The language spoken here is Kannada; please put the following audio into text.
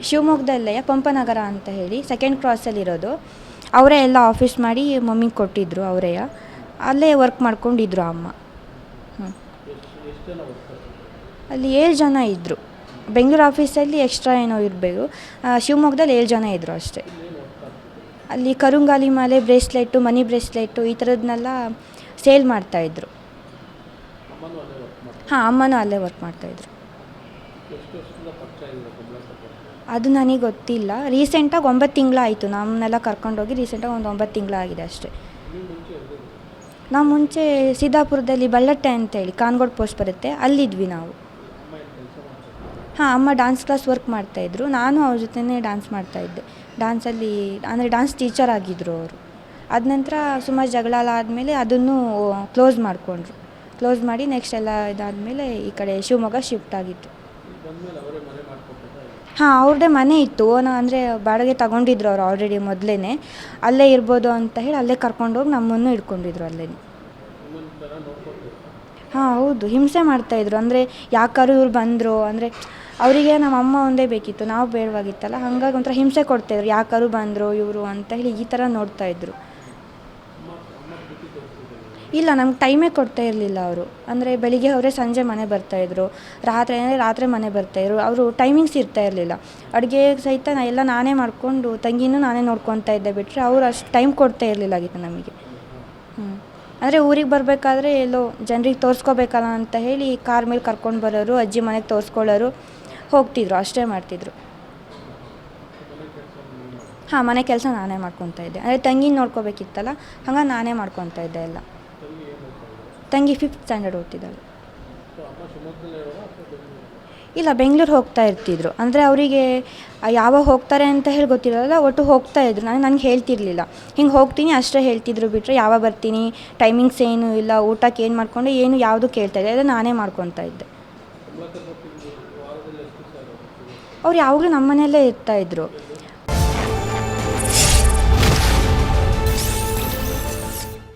ಶಿವಮೊಗ್ಗದಲ್ಲೇ ಪಂಪನಗರ ಅಂತ ಹೇಳಿ ಸೆಕೆಂಡ್ ಕ್ರಾಸಲ್ಲಿರೋದು. ಅವರೇ ಎಲ್ಲ ಆಫೀಸ್ ಮಾಡಿ ಮಮ್ಮಿಗೆ ಕೊಟ್ಟಿದ್ದರು, ಅವರೇ ಅಲ್ಲೇ ವರ್ಕ್ ಮಾಡ್ಕೊಂಡಿದ್ರು ಅಮ್ಮ. ಅಲ್ಲಿ 7 ಜನ ಇದ್ದರು. ಬೆಂಗಳೂರು ಆಫೀಸಲ್ಲಿ ಎಕ್ಸ್ಟ್ರಾ ಏನೋ ಇರಬೇಕು, ಶಿವಮೊಗ್ಗದಲ್ಲಿ 7 ಜನ ಇದ್ದರು ಅಷ್ಟೇ. ಅಲ್ಲಿ ಕರುಂಗಾಲಿ ಮಾಲೆ, ಬ್ರೇಸ್ಲೆಟು, ಮನಿ ಬ್ರೇಸ್ಲೆಟು ಈ ಥರದನ್ನೆಲ್ಲ ಸೇಲ್ ಮಾಡ್ತಾಯಿದ್ರು. ಹಾಂ, ಅಮ್ಮನೂ ಅಲ್ಲೇ ವರ್ಕ್ ಮಾಡ್ತಾಯಿದ್ರು. ಅದು ನನಗೆ ಗೊತ್ತಿಲ್ಲ. ರೀಸೆಂಟಾಗಿ 9 ತಿಂಗಳಾಯಿತು ನಮ್ಮನ್ನೆಲ್ಲ ಕರ್ಕೊಂಡೋಗಿ. ರೀಸೆಂಟಾಗಿ ಒಂದು 9 ತಿಂಗಳಾಗಿದೆ ಅಷ್ಟೇ. ನಾವು ಮುಂಚೆ ಸಿದ್ದಾಪುರದಲ್ಲಿ ಬಳ್ಳಟ್ಟೆ ಅಂತೇಳಿ ಕಾನ್ಗೋಡ್ ಪೋಸ್ಟ್ ಬರುತ್ತೆ, ಅಲ್ಲಿದ್ವಿ ನಾವು. ಹಾಂ, ಅಮ್ಮ ಡ್ಯಾನ್ಸ್ ಕ್ಲಾಸ್ ವರ್ಕ್ ಮಾಡ್ತಾಯಿದ್ರು. ನಾನು ಅವ್ರ ಜೊತೆನೇ ಡ್ಯಾನ್ಸ್ ಮಾಡ್ತಾಯಿದ್ದೆ. ಡ್ಯಾನ್ಸಲ್ಲಿ ಅಂದರೆ ಡ್ಯಾನ್ಸ್ ಟೀಚರ್ ಆಗಿದ್ದರು ಅವರು. ಅದ ನಂತರ ಸುಮಾರು ಜಗಳ ಆದಮೇಲೆ ಅದನ್ನು ಕ್ಲೋಸ್ ಮಾಡಿಕೊಂಡ್ರು. ಕ್ಲೋಸ್ ಮಾಡಿ ನೆಕ್ಸ್ಟ್ ಎಲ್ಲ ಇದಾದಮೇಲೆ ಈ ಕಡೆ ಶಿವಮೊಗ್ಗ ಶಿಫ್ಟ್ ಆಗಿತ್ತು. ಹಾಂ, ಅವ್ರದ್ದೇ ಮನೆ ಇತ್ತು. ಅಂದರೆ ಬಾಡಿಗೆ ತಗೊಂಡಿದ್ರು ಅವ್ರು ಆಲ್ರೆಡಿ ಮೊದಲೇ. ಅಲ್ಲೇ ಇರ್ಬೋದು ಅಂತ ಹೇಳಿ ಅಲ್ಲೇ ಕರ್ಕೊಂಡೋಗಿ ನಮ್ಮನ್ನು ಇಟ್ಕೊಂಡಿದ್ರು ಅಲ್ಲೇ. ಹಾಂ, ಹೌದು, ಹಿಂಸೆ ಮಾಡ್ತಾಯಿದ್ರು. ಅಂದರೆ ಯಾಕಾರು ಇವ್ರು ಬಂದರು ಅಂದರೆ ಅವರಿಗೆ ನಮ್ಮ ಅಮ್ಮ ಒಂದೇ ಬೇಕಿತ್ತು, ನಾವು ಬೇಡವಾಗಿತ್ತಲ್ಲ. ಹಾಗಾಗಿ ಒಂಥರ ಹಿಂಸೆ ಕೊಡ್ತಾಯಿದ್ರು, ಯಾಕಾರು ಬಂದರು ಇವರು ಅಂತ ಹೇಳಿ ಈ ಥರ ನೋಡ್ತಾಯಿದ್ರು. ಇಲ್ಲ, ನಮ್ಗೆ ಟೈಮೇ ಕೊಡ್ತಾ ಇರಲಿಲ್ಲ ಅವರು. ಅಂದರೆ ಬೆಳಿಗ್ಗೆ ಅವರೇ ಸಂಜೆ ಮನೆ ಬರ್ತಾಯಿದ್ರು, ರಾತ್ರಿ ಅಂದರೆ ರಾತ್ರಿ ಮನೆ ಬರ್ತಾಯಿದ್ರು. ಅವರು ಟೈಮಿಂಗ್ಸ್ ಇರ್ತಾ ಇರಲಿಲ್ಲ. ಅಡುಗೆ ಸಹಿತ ಎಲ್ಲ ನಾನೇ ಮಾಡಿಕೊಂಡು ತಂಗಿನೂ ನಾನೇ ನೋಡ್ಕೊತಾ ಇದ್ದೆ. ಬಿಟ್ಟರೆ ಅವರು ಅಷ್ಟು ಟೈಮ್ ಕೊಡ್ತಾ ಇರಲಿಲ್ಲ ಆಗಿತ್ತು ನಮಗೆ. ಅಂದರೆ ಊರಿಗೆ ಬರಬೇಕಾದ್ರೆ ಎಲ್ಲೋ ಜನರಿಗೆ ತೋರಿಸ್ಕೋಬೇಕಲ್ಲ ಅಂತ ಹೇಳಿ ಕಾರ್ ಮೇಲೆ ಕರ್ಕೊಂಡು ಬರೋರು, ಅಜ್ಜಿ ಮನೆಗೆ ತೋರಿಸ್ಕೊಳ್ಳೋರು, ಹೋಗ್ತಿದ್ರು, ಅಷ್ಟೇ ಮಾಡ್ತಿದ್ರು. ಹಾಂ, ಮನೆ ಕೆಲಸ ನಾನೇ ಮಾಡ್ಕೊತಾ ಇದ್ದೆ. ಅಂದರೆ ತಂಗಿನ ನೋಡ್ಕೋಬೇಕಿತ್ತಲ್ಲ, ಹಂಗಾಗಿ ನಾನೇ ಮಾಡ್ಕೊತಾ ಇದ್ದೆ ಎಲ್ಲ. ತಂಗಿ 5th ಸ್ಟ್ಯಾಂಡರ್ಡ್ ಓದ್ತಿದ್ದಾಳೆ. ಇಲ್ಲ, ಬೆಂಗಳೂರು ಹೋಗ್ತಾ ಇರ್ತಿದ್ರು. ಅಂದರೆ ಅವರಿಗೆ ಯಾವಾಗ ಹೋಗ್ತಾರೆ ಅಂತ ಹೇಳಿ ಗೊತ್ತಿರೋಲ್ಲ, ಒಟ್ಟು ಹೋಗ್ತಾಯಿದ್ರು. ನನಗೆ ಹೇಳ್ತಿರ್ಲಿಲ್ಲ, ಹಿಂಗೆ ಹೋಗ್ತೀನಿ ಅಷ್ಟೇ ಹೇಳ್ತಿದ್ರು. ಬಿಟ್ಟರೆ ಯಾವಾಗ ಬರ್ತೀನಿ, ಟೈಮಿಂಗ್ಸ್ ಏನೂ ಇಲ್ಲ, ಊಟಕ್ಕೆ ಏನು ಮಾಡಿಕೊಂಡೆ ಏನು ಯಾವುದು ಕೇಳ್ತಾಯಿದ್ದೆ, ಅದನ್ನು ನಾನೇ ಮಾಡ್ಕೊತಾ ಇದ್ದೆ. ಅವ್ರು ಯಾವಾಗಲೂ ನಮ್ಮ ಮನೆಯಲ್ಲೇ ಇರ್ತಾಯಿದ್ರು.